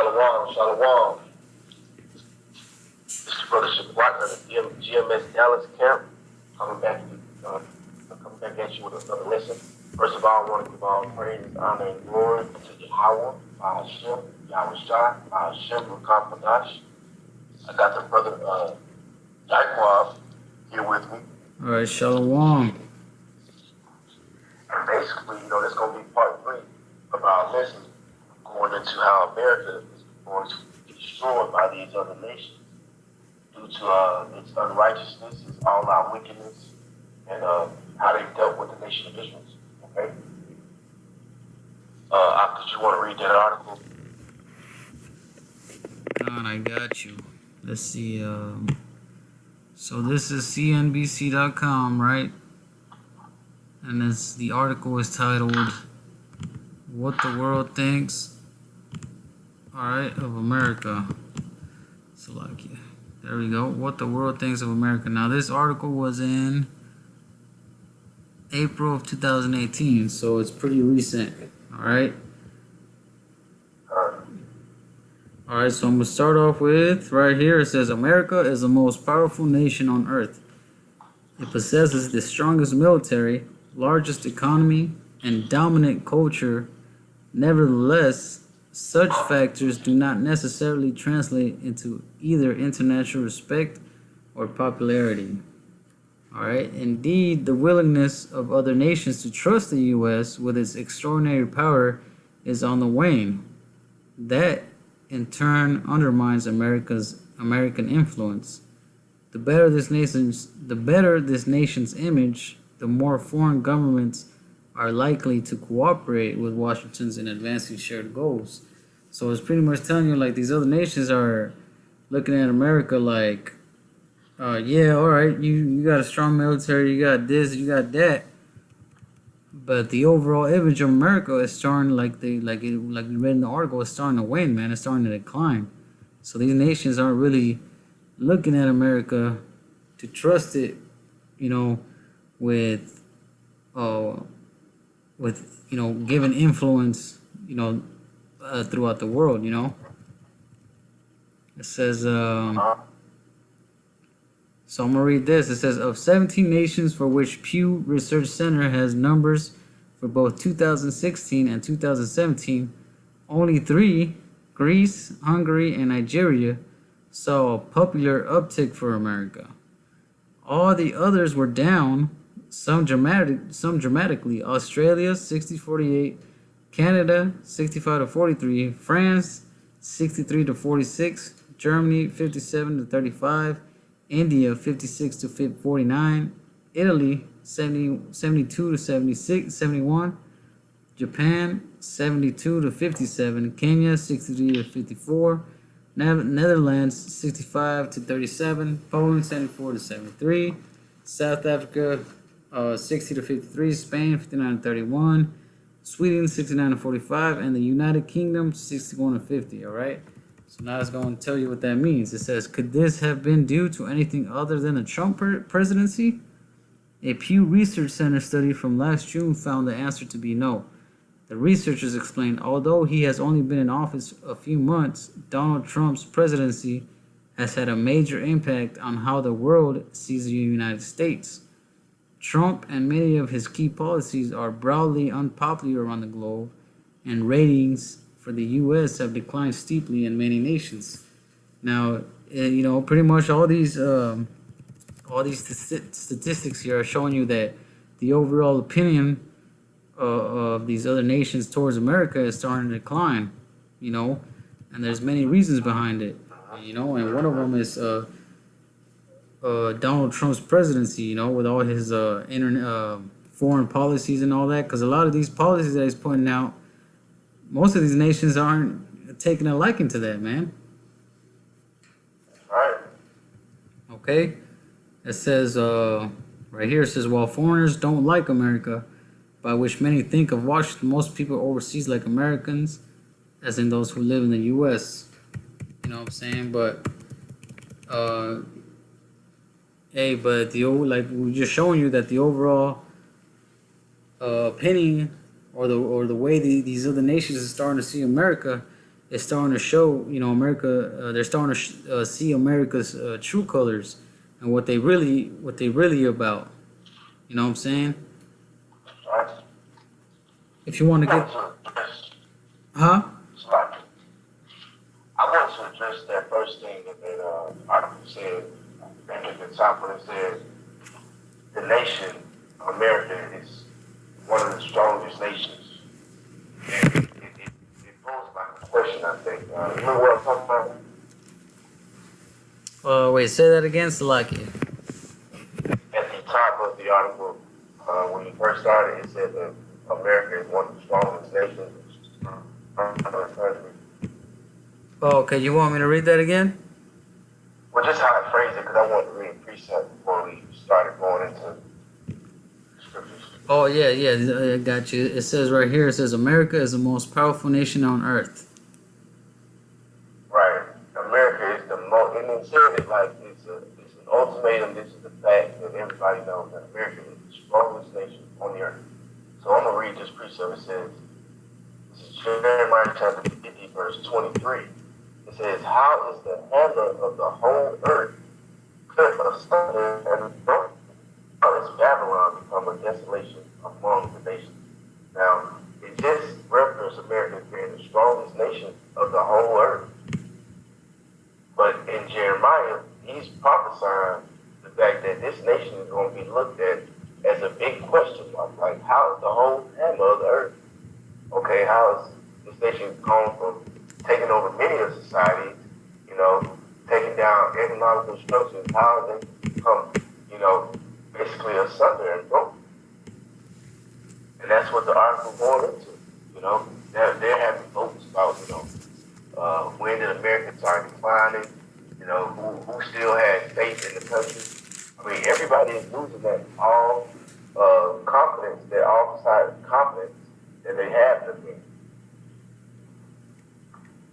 Shalom, shalom. This is your brother Shabbat of the GMS Dallas camp. Coming back, coming back at you with another lesson. First of all, I want to give all praise, honor, and glory to Yahawah, Hashem, YAHAWASHI, Hashem, Rakam. I got the brother YAHAWAH here with me. All right, shalom. And basically, that's going to be part 3 of our lesson, going into how America is going to be destroyed by these other nations due to its unrighteousness, its all-out wickedness, and how they dealt with the nation of Israel. Okay? Did you want to read that article? I got you. Let's see. So this is CNBC.com, right? And the article is titled "What the World Thinks." All right, of America. Slovakia. There we go. What the world thinks of America. Now, this article was in April of 2018, so it's pretty recent. All right. All right, so I'm going to start off with, right here, it says, America is the most powerful nation on earth. It possesses the strongest military, largest economy, and dominant culture. Nevertheless, such factors do not necessarily translate into either international respect or popularity. All right. Indeed, the willingness of other nations to trust the U.S. with its extraordinary power is on the wane. That, in turn, undermines American influence. The better this nation's image, the more foreign governments are likely to cooperate with Washington's in advancing shared goals. So it's pretty much telling you, like, these other nations are looking at America like, yeah, all right, you got a strong military, you got this, you got that, but the overall image of America is starting, like we read in the article, it's starting to wane, man. It's starting to decline. So these nations aren't really looking at America to trust it, with giving influence, throughout the world, It says, so I'm going to read this. It says, of 17 nations for which Pew Research Center has numbers for both 2016 and 2017, only 3, Greece, Hungary, and Nigeria, saw a popular uptick for America. All the others were down, some dramatically. Australia, 60-48, Canada, 65-43, France, 63-46, Germany, 57-35, India, 56-49, Italy, 72-71, Japan, 72-57, Kenya, 63-54, Netherlands, 65-37, Poland, 74-73, South Africa, 60-53, Spain, 59-31, Sweden, 69-45, and the United Kingdom, 61-50. All right. So now it's going to tell you what that means. It says, could this have been due to anything other than the Trump presidency? A Pew Research Center study from last June found the answer to be no. The researchers explained, although he has only been in office a few months, Donald Trump's presidency has had a major impact on how the world sees the United States. Trump and many of his key policies are broadly unpopular around the globe, and ratings for the U.S. have declined steeply in many nations. Now, pretty much all these statistics here are showing you that the overall opinion of these other nations towards America is starting to decline, and there's many reasons behind it, and one of them is Donald Trump's presidency, with all his foreign policies and all that, because a lot of these policies that he's putting out, most of these nations aren't taking a liking to that, man. All right. Okay. It says, right here, it says, while foreigners don't like America, by which many think of Washington, most people overseas like Americans, as in those who live in the U.S. You know what I'm saying? But, but we're just showing you that the overall opinion or the way these other nations are starting to see America is starting to show, America. They're starting to see America's true colors and what they really about. You know what I'm saying? Right? If you want to I get, want to address, huh? sorry, I want to address that first thing that article said back at the top when it said the nation, America, is one of the strongest nations. And it poses like a question, I think. You know what I'm talking about? Wait, say that again, Salaki. At the top of the article, when you first started, it said that America is one of the strongest nations in the country. Oh, okay. You want me to read that again? Well, just how I phrased it, because I wanted to read a precept before we started going into scriptures. Oh yeah, yeah. I got you. It says right here. It says America is the most powerful nation on earth. Right. America is the most, and it said it like it's an ultimatum. This is the fact that everybody knows that America is the strongest nation on the earth. So I'm going to read this precept. It says, this is Jeremiah chapter 50, verse 23. It says, how is the hammer of the whole earth cut asunder and broken? How is Babylon become a desolation among the nations? Now, it just referenced America as being the strongest nation of the whole earth. But in Jeremiah, he's prophesying the fact that this nation is going to be looked at as a big question mark. Like, how is the whole hammer of the earth? Okay, how is this nation gone from taking over many of societies, taking down economical structures? How have they become, basically asunder and broken? And that's what the article going into. They're having votes about, when did America start declining? Who still has faith in the country? I mean, everybody is losing that all confidence, all society confidence that they have in them.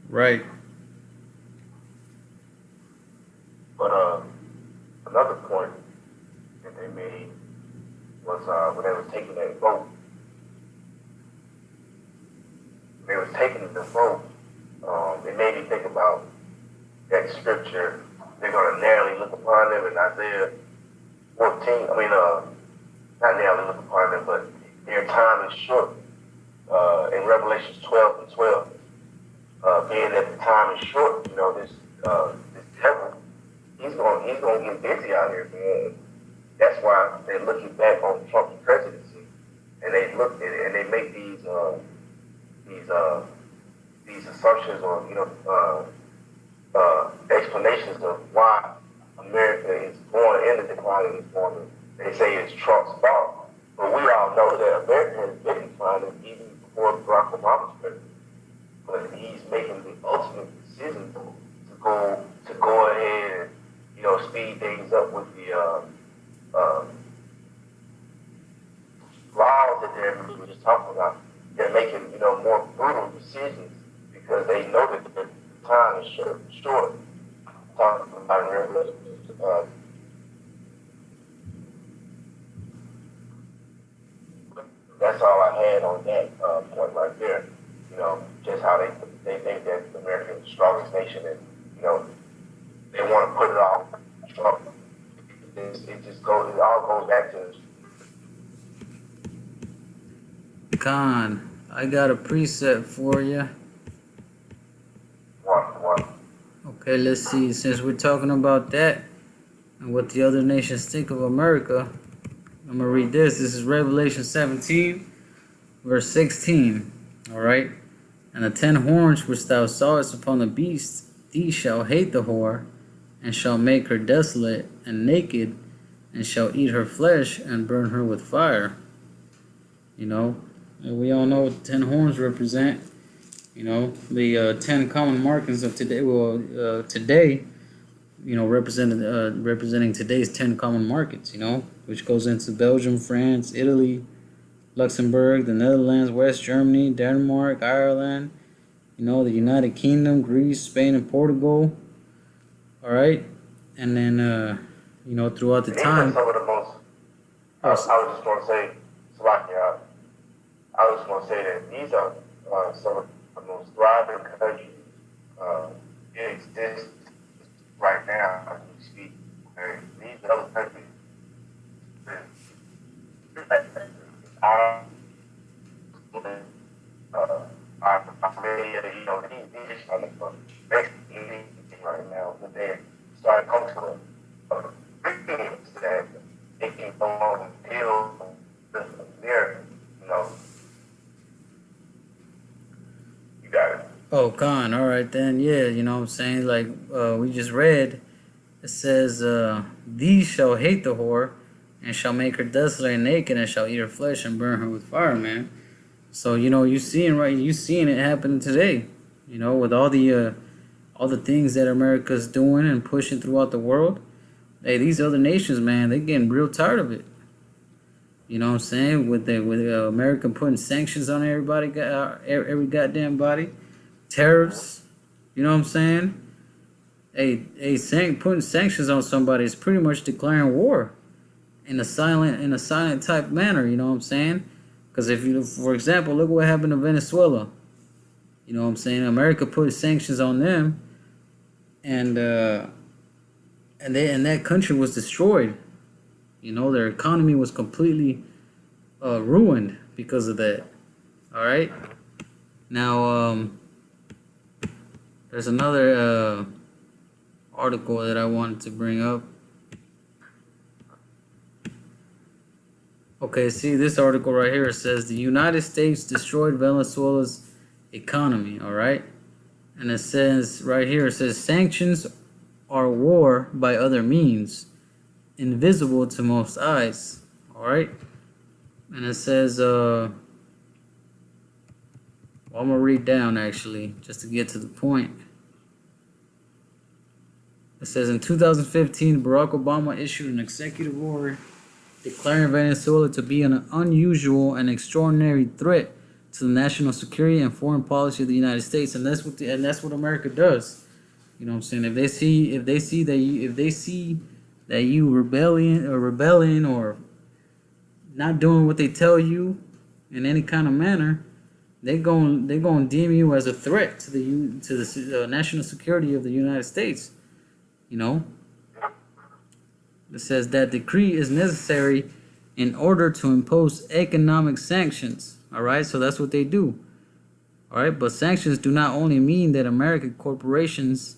Right. But another point that they made was when they were taking that vote. When they were taking the vote, it made me think about that scripture. They're going to narrowly look upon them in Isaiah 14. Not narrowly look upon them, but their time is short. In Revelations 12 and 12, being that the time is short, this devil, he's going to get busy out here, man. That's why they're looking back on Trump's presidency, and they look at it and they make these assumptions or explanations of why America is going in the decline in this moment. They say it's Trump's fault, but we all know that America has been declining even before Barack Obama's president. But he's making the ultimate decision to go ahead and speed things up with the laws that we were just talking about. They're making more brutal decisions because they know that the time is short. Talking about Revelation. That's all I had on that point right there. Just how they think that America is the strongest nation, and they want to put it all on Trump. It all goes back to. Khan, I got a preset for you. One. Okay, let's see. Since we're talking about that and what the other nations think of America, I'm going to read this. This is Revelation 17, verse 16. All right? And the 10 horns which thou sawest upon the beast, these shall hate the whore, and shall make her desolate and naked, and shall eat her flesh and burn her with fire. And we all know what the 10 horns represent. The 10 common markings of today. Well, today, representing today's 10 common markets, which goes into Belgium, France, Italy, Luxembourg, the Netherlands, West Germany, Denmark, Ireland, the United Kingdom, Greece, Spain, and Portugal. All right, and then throughout the time. Some of the most. I was just going to say, I was going to say that these are some of the most thriving countries uh, it exists right now as we speak. Okay? These other countries, our, media, these are basically anything right now, but they start coming to agreements that they can go on and build their, you got it. Oh, Khan. All right then. Yeah, you know what I'm saying. Like we just read, it says, "These shall hate the whore, and shall make her desolate and naked, and shall eat her flesh and burn her with fire." Man. So you know you seeing it happening today. You know, with all the things that America's doing and pushing throughout the world. Hey, these other nations, man, they getting real tired of it. You know what I'm saying? With America putting sanctions on everybody, every goddamn body, tariffs. You know what I'm saying? Putting sanctions on somebody is pretty much declaring war in a silent type manner. You know what I'm saying? Because if you, for example, look what happened to Venezuela. You know what I'm saying? America put sanctions on them, and that country was destroyed. You know, their economy was completely ruined because of that. All right. Now, there's another article that I wanted to bring up. Okay, see this article right here. It says the United States destroyed Venezuela's economy. All right, and it says right here. It says sanctions are war by other means, invisible to most eyes. All right, and it says well, I'm gonna read down actually just to get to the point. It says in 2015, Barack Obama issued an executive order declaring Venezuela to be an unusual and extraordinary threat to the national security and foreign policy of the United States, and that's what America does. You know what I'm saying? If they see that you rebelling or not doing what they tell you in any kind of manner, they're going to deem you as a threat to the national security of the United States. You know, it says that decree is necessary in order to impose economic sanctions. All right, so that's what they do. All right, but sanctions do not only mean that American corporations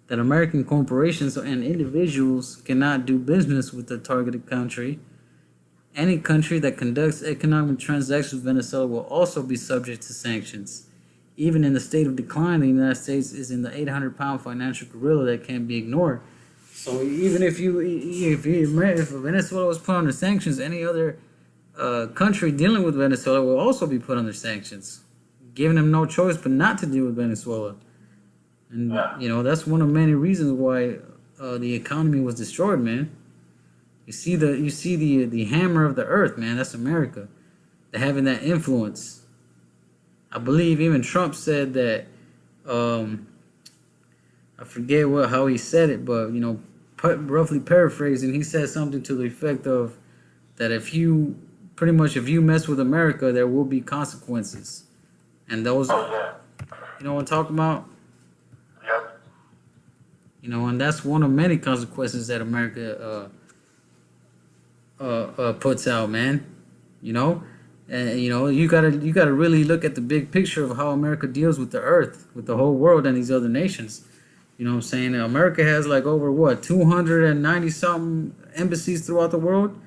and individuals cannot do business with the targeted country. Any country that conducts economic transactions with Venezuela will also be subject to sanctions. Even in the state of decline, the United States is in the 800-pound financial gorilla that can't be ignored. So even if Venezuela was put under sanctions, any other country dealing with Venezuela will also be put under sanctions, giving them no choice but not to deal with Venezuela. And you know that's one of many reasons why the economy was destroyed, man. You see the hammer of the earth, man. That's America. They're having that influence. I believe even Trump said that. I forget how he said it, but you know, roughly paraphrasing, he said something to the effect of that if you mess with America, there will be consequences, and those, you know what I'm talking about. You know, and that's one of many consequences that America puts out, man. You know, and you know you gotta really look at the big picture of how America deals with the earth, with the whole world, and these other nations. You know what I'm saying? America has like over 290 something embassies throughout the world.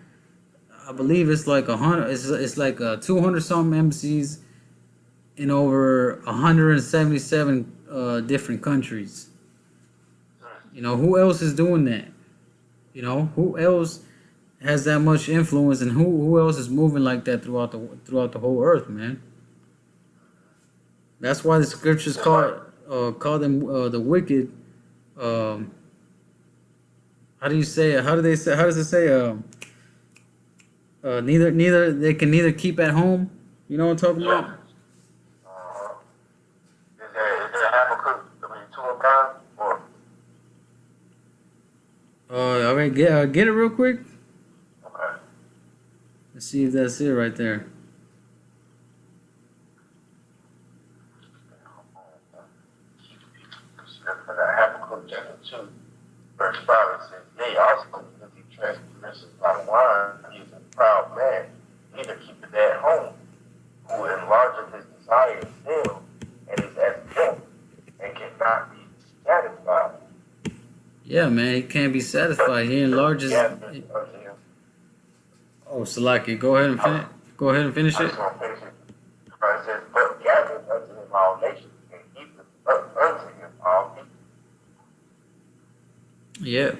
I believe it's like 100. It's like 200 something embassies in over 177 different countries. You know, who else is doing that? You know, who else has that much influence, and who else is moving like that throughout the whole earth, man? That's why the scriptures call them the wicked. How do you say it? How does it say? Neither they can neither keep at home. You know what I'm talking about? Is there Habakkuk 2:5 or? All right, get it real quick. Okay. Let's see if that's it right there. chapter 2, verse 5, it says, "Yea, also because he transgresses by wine, he is a proud man, neither keepeth at home, who enlargeth his desire still, and is as milk, and cannot be satisfied." Yeah, man, he can't be satisfied. He enlarges. Oh, Salaki, go ahead and finish. Go ahead and finish I it. just want to finish it. It says, "But gathereth unto him all nations, and heapeth up unto him all people." Yeah,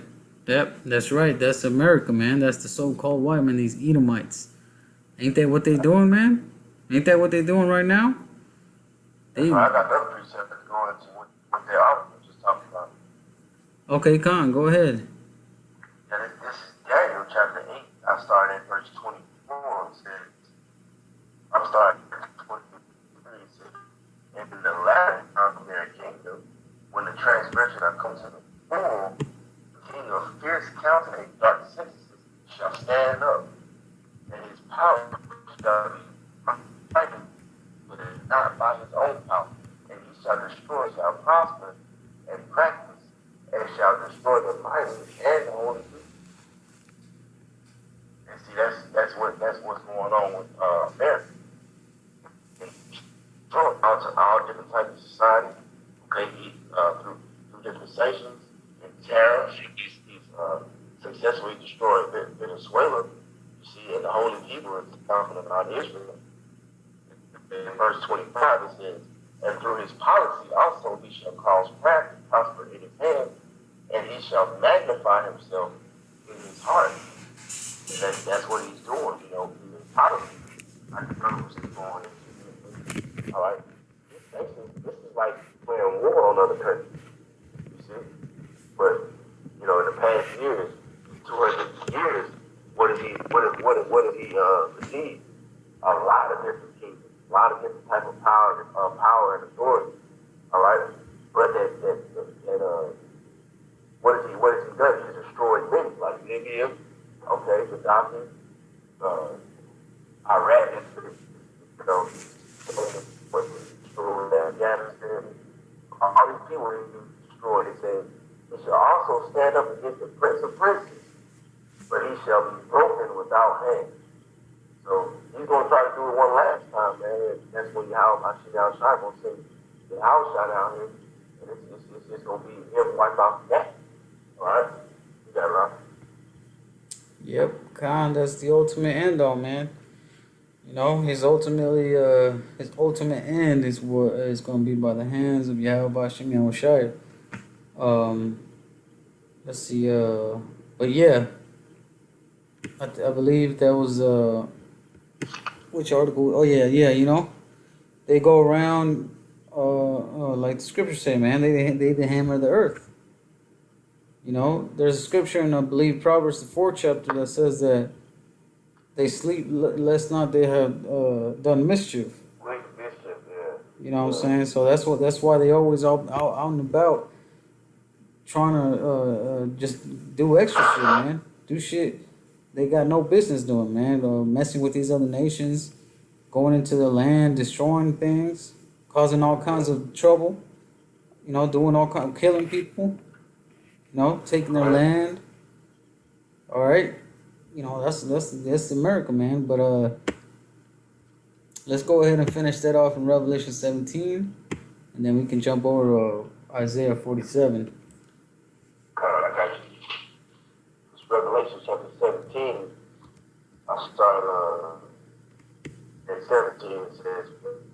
that's right. That's America, man. That's the so-called white man. These Edomites. Ain't that what they doing, man? Ain't that what they doing right now? I got another precept that's going into what they are just talking about. Okay, Khan, go ahead. Yeah, this is Daniel chapter 8. I started at verse 24. It says, I'm starting at 23. It says, "And in the latter time of their kingdom, when the transgression shall come to the full, the king of fierce countenance and dark sentences shall stand up, and his power shall be mighty, but it is not by his own power. And he shall destroy, shall prosper, and practice, and shall destroy the mighty and the holy people." And see, that's what's going on with America. Out to all different types of society, okay, through dispensations and tariffs. He's successfully destroyed Venezuela. You see, and the holy people is talking about Israel. In verse 25 it says, "And through his policy also he shall cause craft to prosper in his hand, and he shall magnify himself in his heart." And that's what he's doing, through his policy. I can remember what's going on. All right, this is like playing war on other countries. You see, but in the past years, 200 years, what did he achieve? A lot of different kingdoms, a lot of different type of power and authority. All right, but what has he done? He's destroyed many, like Libya, okay, Gaddafi, Iraq, Afghanistan. All these people he destroyed. He said, "He shall also stand up against the prince of princes, but he shall be broken without hands." So he's going to try to do it one last time, man. And that's when YAHAWASHI going to send YAHAWASHI down here, and it's just going to be him wipe out the neck. All right, you got it right. Yep, Khan, that's the ultimate end all, man. His ultimate end is what is going to be by the hands of YAHAWASHI. Let's see. But yeah, I believe that was which article? Oh yeah. They go around like the scriptures say, man. They hammer the earth. There's a scripture in I believe Proverbs the 4th chapter that says that they sleep lest not they have done mischief. Mischief, yeah. You know what I'm saying? So that's why they always out and about trying to just do extra shit, man. Do shit they got no business doing, man. Messing with these other nations, going into the land, destroying things, causing all kinds of trouble. Doing all kinds of killing people. Taking their land. All right. That's America, man. But let's go ahead and finish that off in Revelation 17, and then we can jump over to Isaiah 47. I got you. It's Revelation chapter 17. I start at 17. It says,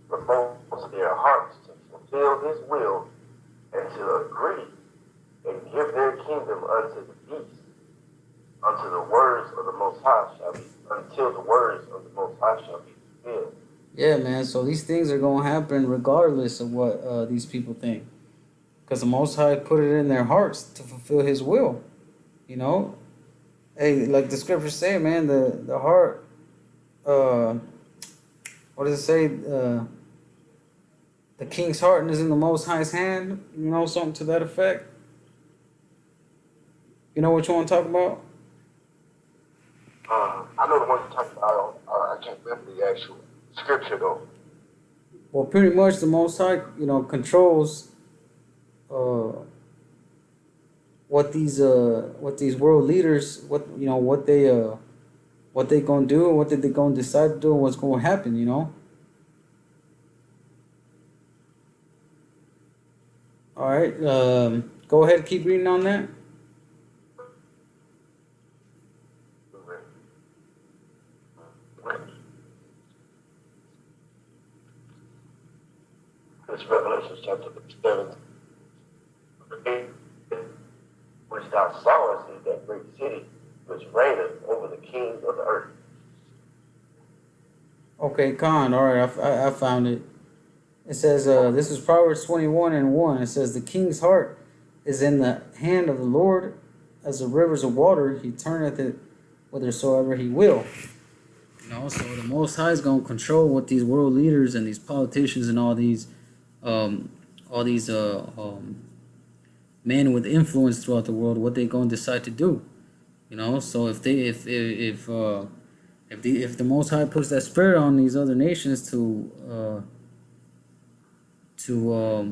"Propose their hearts to fulfill his will, and to agree, and give their kingdom unto the beast, unto the words of the Most High shall be, until the words of the Most High shall be fulfilled." Yeah, man. So these things are going to happen regardless of what these people think. Because the Most High put it in their hearts to fulfill his will. Hey, like the scriptures say, man, the heart, what does it say? The king's heart is in the Most High's hand. Something to that effect. You know what you want to talk about? I know the one you're talking about. I can't remember the actual scripture though. Well, pretty much the Most High, controls what these world leaders, what they gonna do, what did they gonna decide to do, and what's gonna happen, All right, go ahead, keep reading on that. This Revelation chapter 7, which thou sawest is that great city which reigneth over the kings of the earth. Okay, Khan. All right, I found it. It says, this is Proverbs 21:1. It says, the king's heart is in the hand of the Lord, as the rivers of water. He turneth it whithersoever he will. So the Most High is gonna control what these world leaders and these politicians and all these men with influence throughout the world, what they gonna decide to do. So if the Most High puts that spirit on these other nations to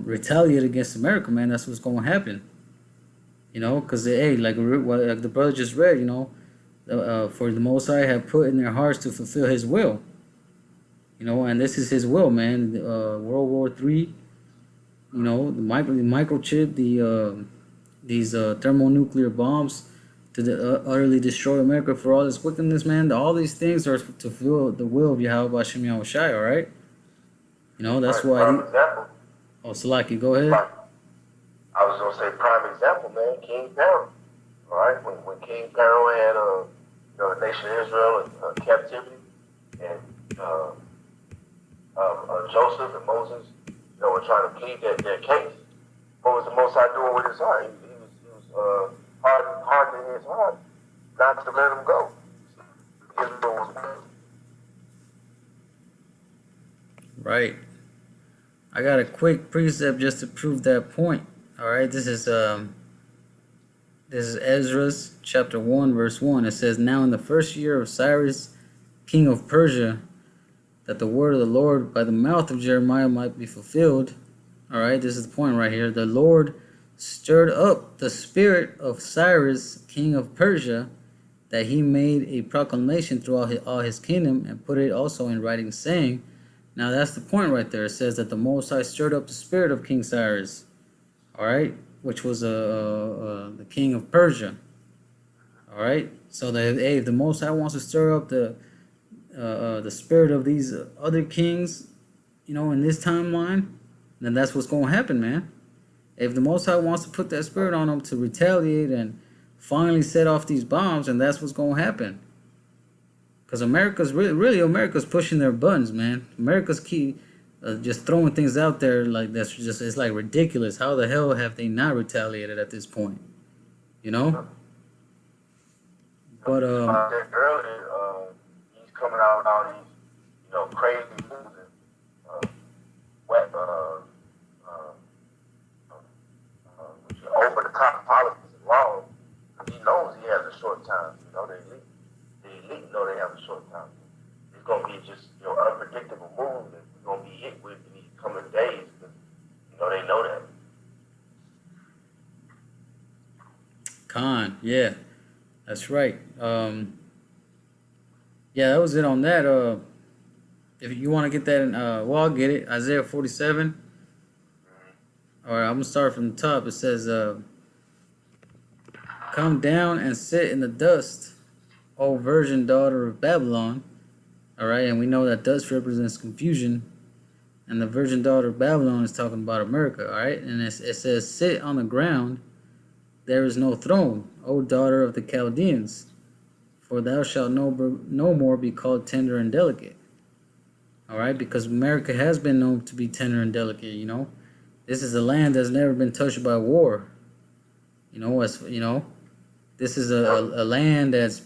retaliate against America, man, that's what's gonna happen. Because like the brother just read, for the Most High have put in their hearts to fulfill His will. And this is His will, man. World War III. The microchip, these thermonuclear bombs to utterly destroy America for all this wickedness, man. All these things are to fulfill the will of YAHAWASHI, all right? That's why. Oh, Salaki, go ahead. I was gonna say prime example, man. King Pharaoh. All right, when King Pharaoh had the nation of Israel in captivity, and Joseph and Moses, were trying to plead their case. What was the Most High doing with his heart? He was hardening his heart not to let him go. Israel was right. I got a quick precept just to prove that point. All right, this is Ezra's chapter 1, verse 1. It says, now in the first year of Cyrus, king of Persia, that the word of the Lord by the mouth of Jeremiah might be fulfilled. All right, this is the point right here. The Lord stirred up the spirit of Cyrus, king of Persia, that he made a proclamation throughout all his kingdom and put it also in writing, saying, now that's the point right there. It says that the Most High stirred up the spirit of King Cyrus, all right, which was the king of Persia. All right, so that if the Most High wants to stir up the spirit of these other kings, in this timeline, then that's what's going to happen, man. If the Most High wants to put that spirit on them to retaliate and finally set off these bombs, and that's what's going to happen. Because America's America's pushing their buttons, man. America's just throwing things out there like it's like ridiculous. How the hell have they not retaliated at this point? But earlier, he's coming out with all these, crazy moves and over the top policies and laws. He knows he has a short time. The elite know they have a short time. It's gonna be just unpredictable moves that we're gonna be hit with in these coming days. They know that. Khan, yeah, that's right. Yeah, that was it on that. If you want to get that, I'll get it. Isaiah 47. All right, I'm gonna start from the top. It says, "Come down and sit in the dust, O virgin daughter of Babylon." All right, and we know that dust represents confusion, and the virgin daughter of Babylon is talking about America. All right, and it says, "Sit on the ground. There is no throne, O daughter of the Chaldeans, for thou shalt no more be called tender and delicate." All right, because America has been known to be tender and delicate. This is a land that's never been touched by war. This is a land that's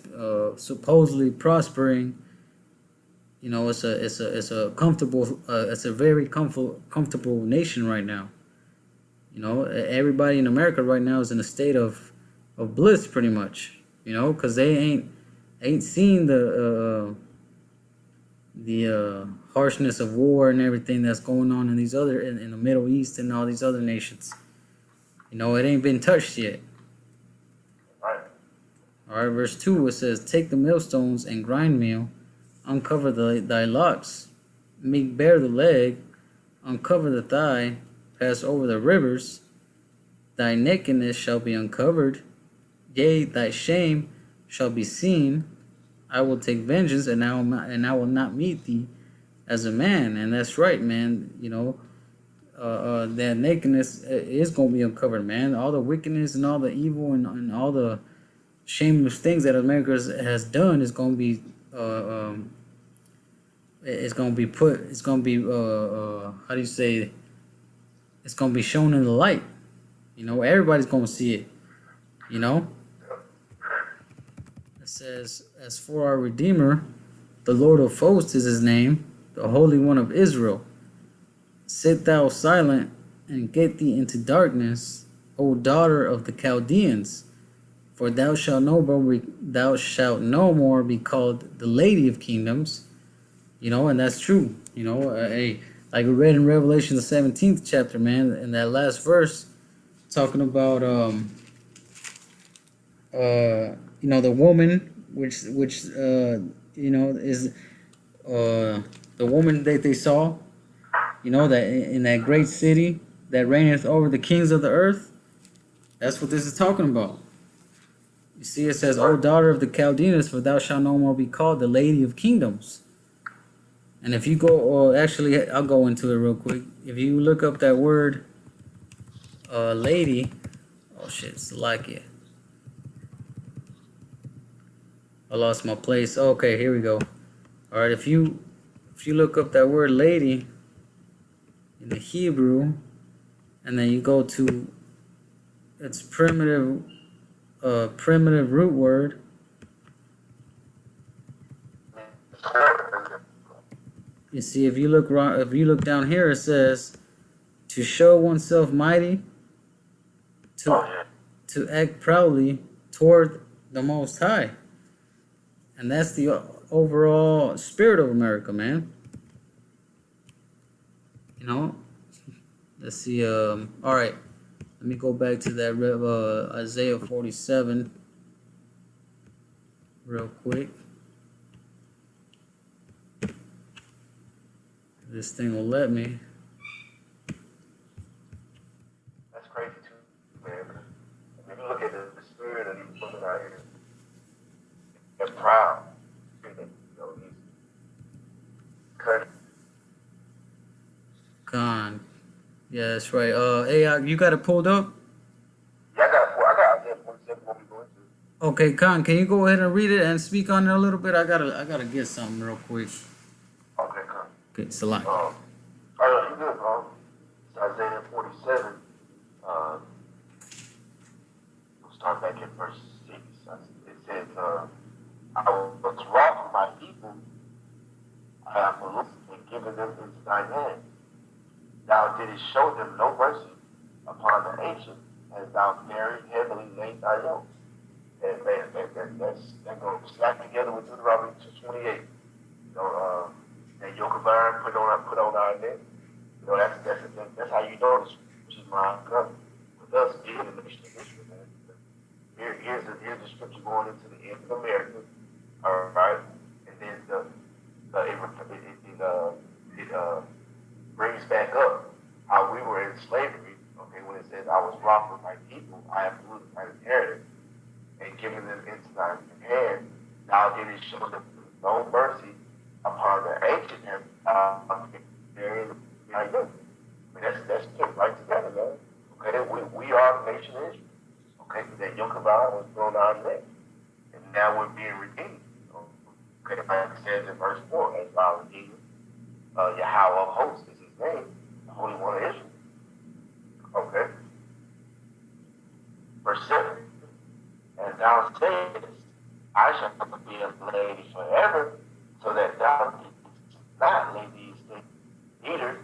supposedly prospering. It's a comfortable, it's a very comfortable nation right now. Everybody in America right now is in a state of bliss, pretty much. Because they ain't seen the harshness of war and everything that's going on in in the Middle East and all these other nations. It ain't been touched yet. All right, verse 2, it says, take the millstones and grind meal, uncover thy locks, make bare the leg, uncover the thigh, pass over the rivers, thy nakedness shall be uncovered, yea, thy shame shall be seen. I will take vengeance, and I will not meet thee as a man. And that's right, man. You know, that nakedness is going to be uncovered, man. All the wickedness and all the evil and all the shameless things that America has done is going to be it's going to be put. It's going to be how do you say? It's going to be shown in the light. You know, everybody's going to see it. You know. It says, as for our Redeemer, the Lord of hosts is his name, the Holy One of Israel. Sit thou silent and get thee into darkness, O daughter of the Chaldeans, for thou shalt no more be called the Lady of Kingdoms. You know, and that's true. You know, like we read in Revelation the 17th chapter, man, in that last verse, talking about you know, the woman which you know, is the woman that they saw, you know, that in that great city that reigneth over the kings of the earth. That's what this is talking about. You see, it says, O daughter of the Chaldeans, for thou shalt no more be called the Lady of Kingdoms. And if you go, or actually, I'll go into it real quick. If you look up that word, lady, oh shit, it's like it. I lost my place. Okay, here we go. All right, if you look up that word lady in the Hebrew, and then you go to its primitive root word, you see, if you look down here, it says to show oneself mighty, to act proudly toward the Most High. And that's the overall spirit of America, man. You know? Let's see. All right. Let me go back to that Isaiah 47 real quick. This thing will let me. That's crazy too, man. If you look at the spirit of these women out here, they're proud. You know, he's cutting. Gone. Yeah, that's right. Hey, you got it pulled up? Yeah, I got Isaiah 47 what we going to. Okay, Khan, can you go ahead and read it and speak on it a little bit? I gotta get something real quick. Okay, come. Okay, Salah. All right, you good, bro. It's Isaiah 47. We'll start back at verse 6. It says, I was wroth for my people. I have looked and given them into thine hand. Thou didst show them no mercy upon the ancient, as thou very heavily laid thy yoke. And man, that goes slack together with Deuteronomy 2:28. You know, that yoke of iron put on our neck. You know, that's how you know this is my covenant with us being in the nation of Israel, man. Here's the scripture going into the end of America. All right, and then it brings back up how we were in slavery. Okay, when it says, "I was wroth with my people, I have polluted my inheritance, and given them into thy hand. Thou didst show them no mercy upon the ancient and therein I do." I mean, that's two right together, man. Okay, we are the nation of Israel. Okay, that yoke of iron was thrown on our neck, and now we're being redeemed. Okay, like it says in verse 4, as our Redeemer, YAHAWAH of hosts is his name, the Holy One of Israel. Okay. Verse 7, and thou sayest, I shall be a lady forever, so that thou didst not lay these things, neither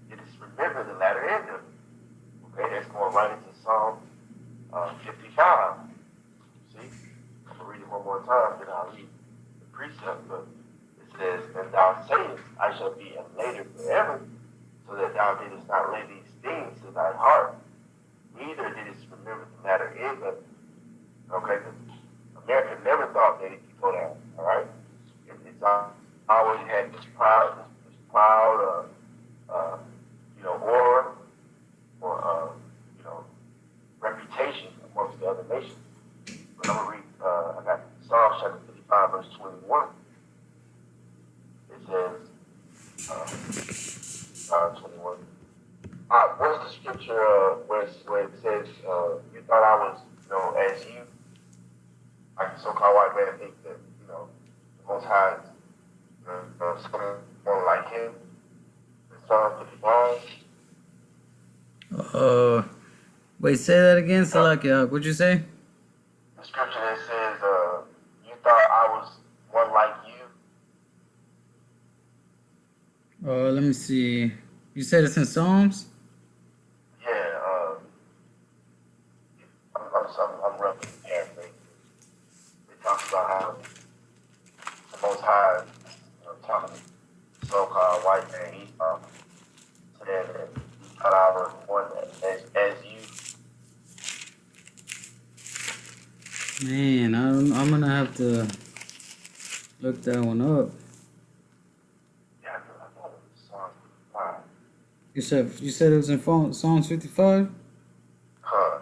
didst remember the latter end of it. Okay, that's going right into Psalm 55. See? I'm going to read it one more time, then I'll read the precept. But it says, and thou sayest, I shall be a lady forever, so that thou didst not lay these things to thy heart, neither didst remember the latter end of it. Okay, America verse 21. It says, 21. What's the scripture where it says, you thought I was, as you, like the so-called white man think that, the Most High is someone like him? Psalm 55. Wait, say that again, Salakia. What'd you say? The scripture that says, you thought I was one like you. Let me see. You said it's in Psalms? Yeah, I'm roughly paraphrasing. It talks about how the Most High, talking to so-called white man, he said that he thought I was one as you. Man, I'm gonna have to look that one up. Yeah, I thought it was Psalm 55. You said it was in Psalms 55? Huh.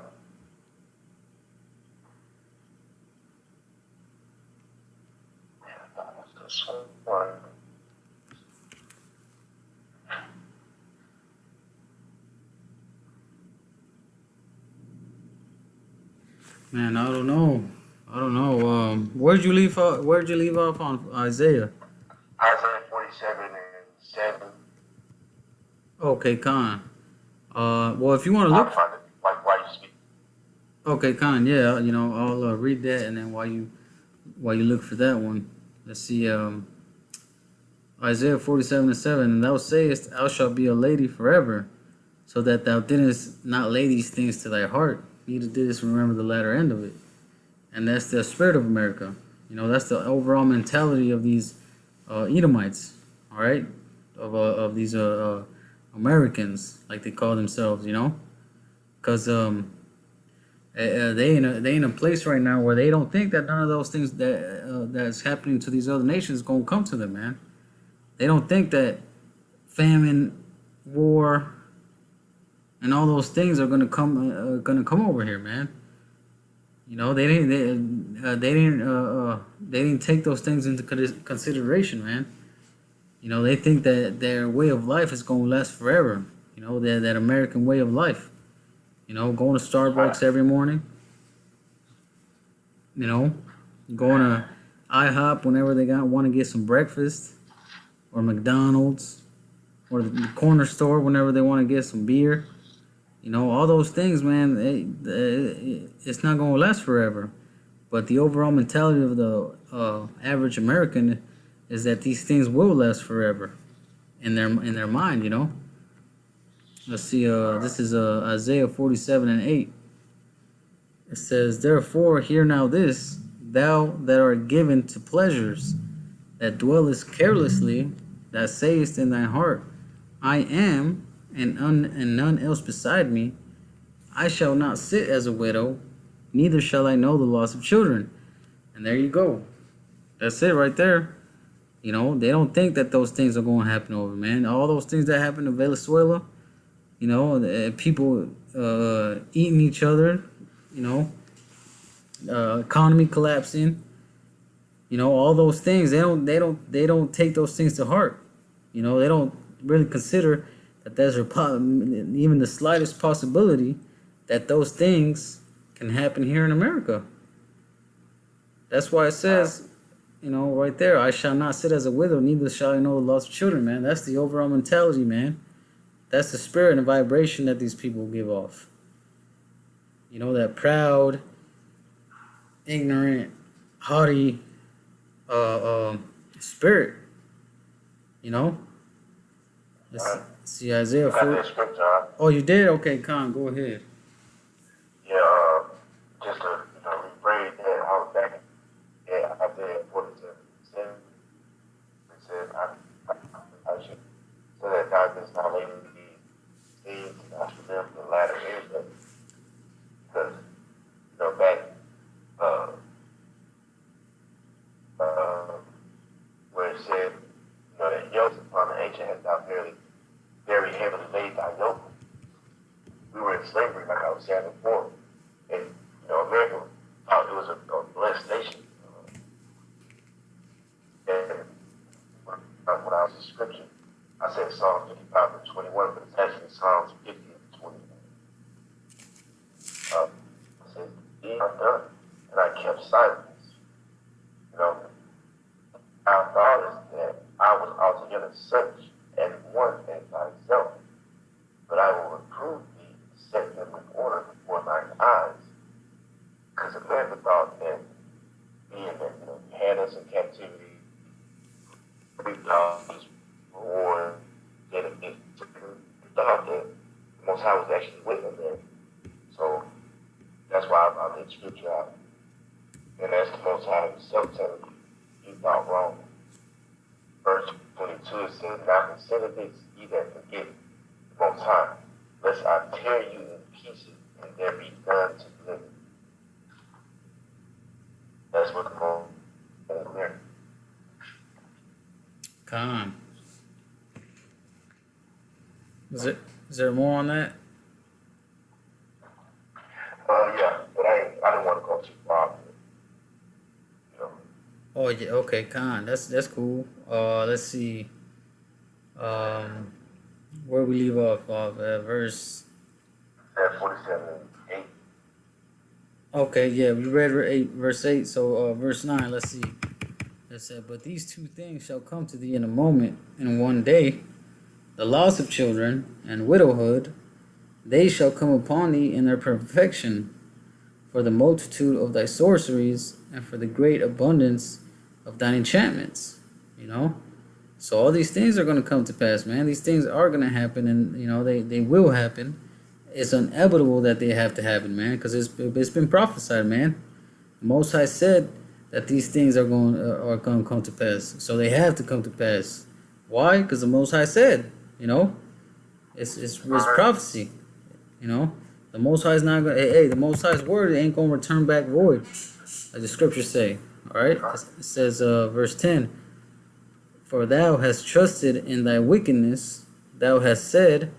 Yeah, I thought it was this one. Man, I don't know. Where'd you leave off on Isaiah? Isaiah 47 and 7. Okay, Khan. Well, if you want to I'll look. find it, like, while you speak. Okay, Khan. Yeah, I'll read that, and then while you look for that one, let's see. Isaiah 47 and 7. And thou sayest, thou shalt be a lady forever, so that thou didst not lay these things to thy heart, neither didst remember the latter end of it. And that's the spirit of America. That's the overall mentality of these Edomites, all right, of these Americans, like they call themselves, because they in a place right now where they don't think that none of those things that's happening to these other nations is gonna come to them, man. They don't think that famine, war, and all those things are gonna come over here, man. They didn't take those things into consideration, man. They think that their way of life is gonna last forever. That American way of life. Going to Starbucks every morning. Going to IHOP whenever they want to get some breakfast, or McDonald's, or the corner store whenever they want to get some beer. All those things, man, it's not going to last forever. But the overall mentality of the average American is that these things will last forever in their mind, Let's see, this is Isaiah 47 and 8. It says, therefore, hear now this, thou that art given to pleasures, that dwellest carelessly, that sayest in thy heart, I am, and none else beside me. I shall not sit as a widow, neither shall I know the loss of children. And there you go. That's it right there. They don't think that those things are going to happen over, man. All those things that happened in Venezuela, people eating each other, economy collapsing, all those things. They don't take those things to heart. They don't really consider that there's even the slightest possibility that those things can happen here in America. That's why it says, right there, I shall not sit as a widow, neither shall I know the loss of children, man. That's the overall mentality, man. That's the spirit and vibration that these people give off. That proud, ignorant, haughty spirit. Let's see Isaiah 4. Oh, you did? Okay, Khan, go ahead. Yeah, just to rephrase that, I was back. Yeah, Isaiah 47. It says, I should say that God does not lay these things, and I should remember the latter end of it. Because, back where it said, that yoke upon the ancient has thou very heavily laid thy yoke. We were in slavery, like I was saying before, and America thought it was a blessed nation. scripture. I said Psalm 55 and 21, but it's actually Psalms 50 and 21. I said, "Ye are done," and I kept silence. You know, our thought is that I was altogether such and one as thyself, but I will reprove thee, set them in order before thine eyes. Because America thought that being that, you had us in captivity, we thought this reward, that it thought that the Most High was actually with them there. So that's why I brought that scripture out. And that's the Most High himself telling you, you thought wrong. Verse 22, it says, "Now consider this, ye that forget the Most High, lest I tear you in pieces, and there be none to deliver." That's what the Most High is there. Con. Is there more on that? Yeah, but I didn't want to go too far. You know. Oh yeah, okay, Con. That's cool. Let's see. Where we leave off of verse. At 47 and 8. Okay, yeah, we read verse 8. So verse 9. Let's see. It said, "But these two things shall come to thee in a moment, in one day: the loss of children and widowhood. They shall come upon thee in their perfection, for the multitude of thy sorceries, and for the great abundance of thine enchantments." You know? So all these things are going to come to pass, man. These things are going to happen, and, they will happen. It's inevitable that they have to happen, man, because it's been prophesied, man. The Most High said that these things are going to come to pass. So they have to come to pass. Why? Because the Most High said, it's prophecy. The Most High is not going to, the Most High's word ain't going to return back void, like the scriptures say. All right? It says, verse 10, "For thou hast trusted in thy wickedness, thou hast said,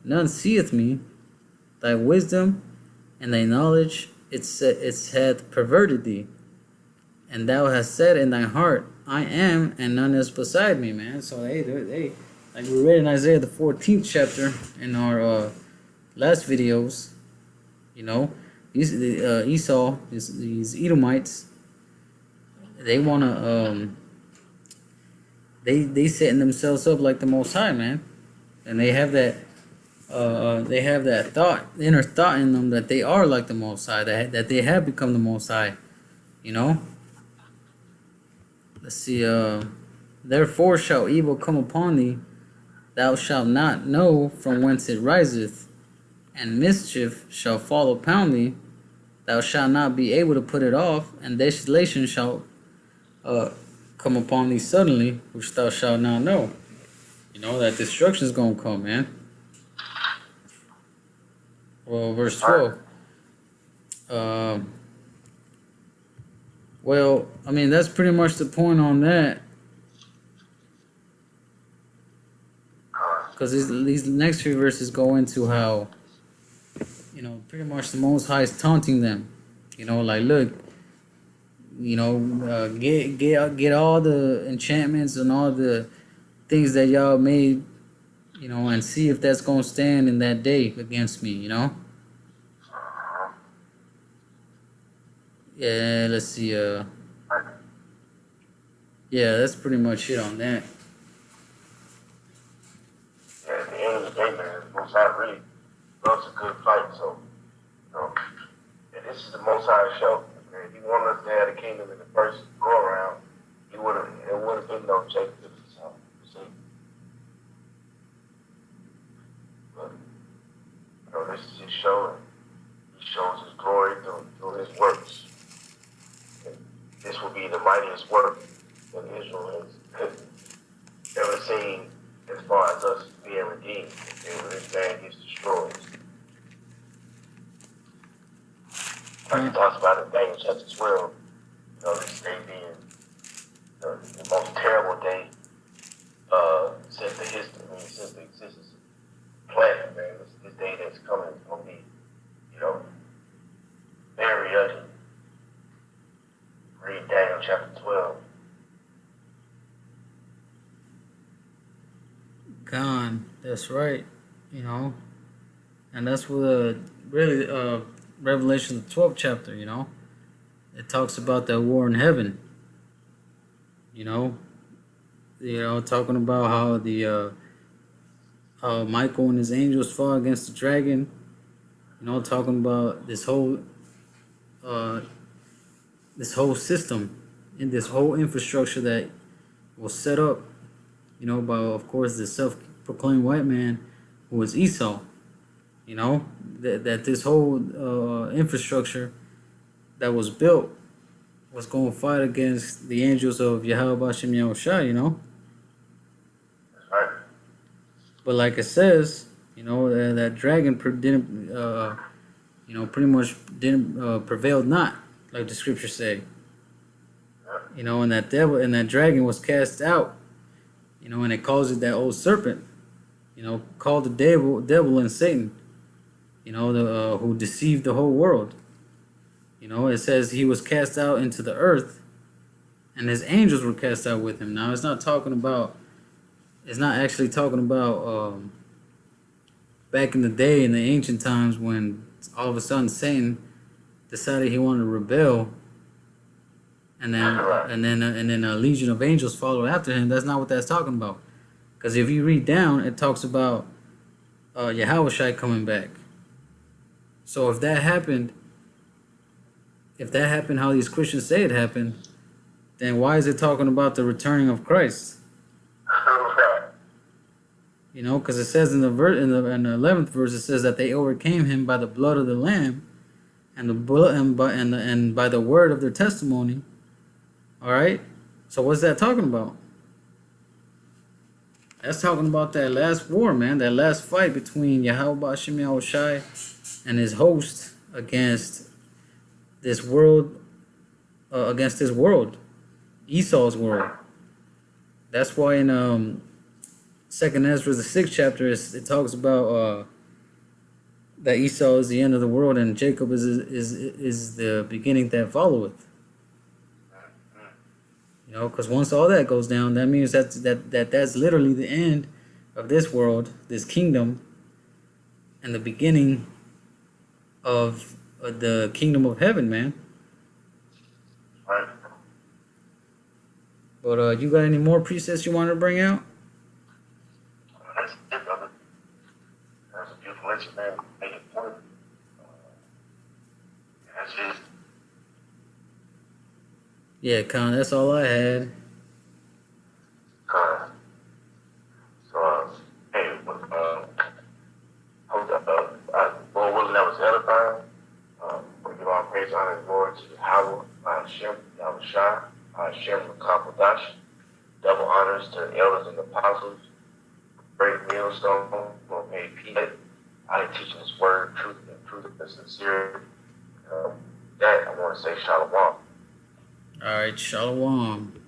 none seeth me. Thy wisdom and thy knowledge, it hath perverted thee. And thou hast said in thy heart, I am, and none is beside me," man. So they like we read in Isaiah the 14th chapter in our last videos. These Esau, these Edomites, they wanna they setting themselves up like the Most High, man, and they have that thought, inner thought in them that they are like the Most High, that they have become the Most High. Let's see. Therefore shall evil come upon thee, thou shalt not know from whence it riseth, and mischief shall fall upon thee, thou shalt not be able to put it off, and desolation shall come upon thee suddenly, which thou shalt not know. That destruction is gonna come, man. Well, verse 12. Well, I mean, that's pretty much the point on that. Because these next few verses go into how, pretty much the Most High is taunting them. Like, look, get all the enchantments and all the things that y'all made, and see if that's going to stand in that day against me, Yeah, let's see. Yeah, that's pretty much it on that. Yeah, at the end of the day, man, the Most High really loves a good fight. So, and this is the Most High show. Man, if he wanted us to have the kingdom in the first go around, it would have been no Jacob. So, see. But, this is his show, and he shows his glory through his works. And this will be the mightiest work that Israel has ever seen as far as us being redeemed. And when this man gets destroyed. Like he talks about in Daniel chapter 12, this day being the most terrible day since the existence of planet, man. This day that's coming is going to be, very ugly. Read Daniel chapter 12. That's right. You know, and that's what really Revelation the 12th chapter. You know, it talks about that war in heaven. You know, talking about how the how Michael and his angels fought against the dragon. You know, talking about uh, this whole system and this whole infrastructure that was set up. You know, by of course the self-proclaimed white man who was Esau. You know, that this whole infrastructure that was built was going to fight against the angels of YAHAWASHI, you know. That's right. But like it says, you know, that dragon didn't, pretty much didn't prevailed not, like the scriptures say. You know, and that devil and that dragon was cast out. You know, and it calls it that old serpent. You know, called the devil and Satan. You know, the who deceived the whole world. You know, it says he was cast out into the earth, and his angels were cast out with him. Now, it's not actually talking about back in the day, in the ancient times, when all of a sudden Satan decided he wanted to rebel, and then a legion of angels followed after him. That's not what that's talking about. Because if you read down, it talks about Yahawashi coming back. So if that happened how these Christians say it happened, then why is it talking about the returning of Christ? You know, because it says in the 11th verse, it says that they overcame him by the blood of the Lamb, and by the word of their testimony. All right. So what's that talking about? That's talking about that last war, man. That last fight between YAHAWASHI and his host against this world, Esau's world. That's why in Second Ezra, the 6th chapter, it talks about that Esau is the end of the world and Jacob is the beginning that followeth. You know, because once all that goes down, that means that's literally the end of this world, this kingdom, and the beginning of the kingdom of heaven, man. Right. But you got any more precepts you wanted to bring out? That's it, brother. That's a beautiful lesson, man. Make it point. That's it. Yeah, Con, that's all I had. Hey, Lord willing, that was edifying. We give all praise, honor, and glory to Yahawah, Shem, Yahawashi, Shem, Kapodash. Double honors to the elders and the apostles. Great millstone, will pay peace. I teaching this word, truth and sincere. That I want to say shalom. All right, shalom.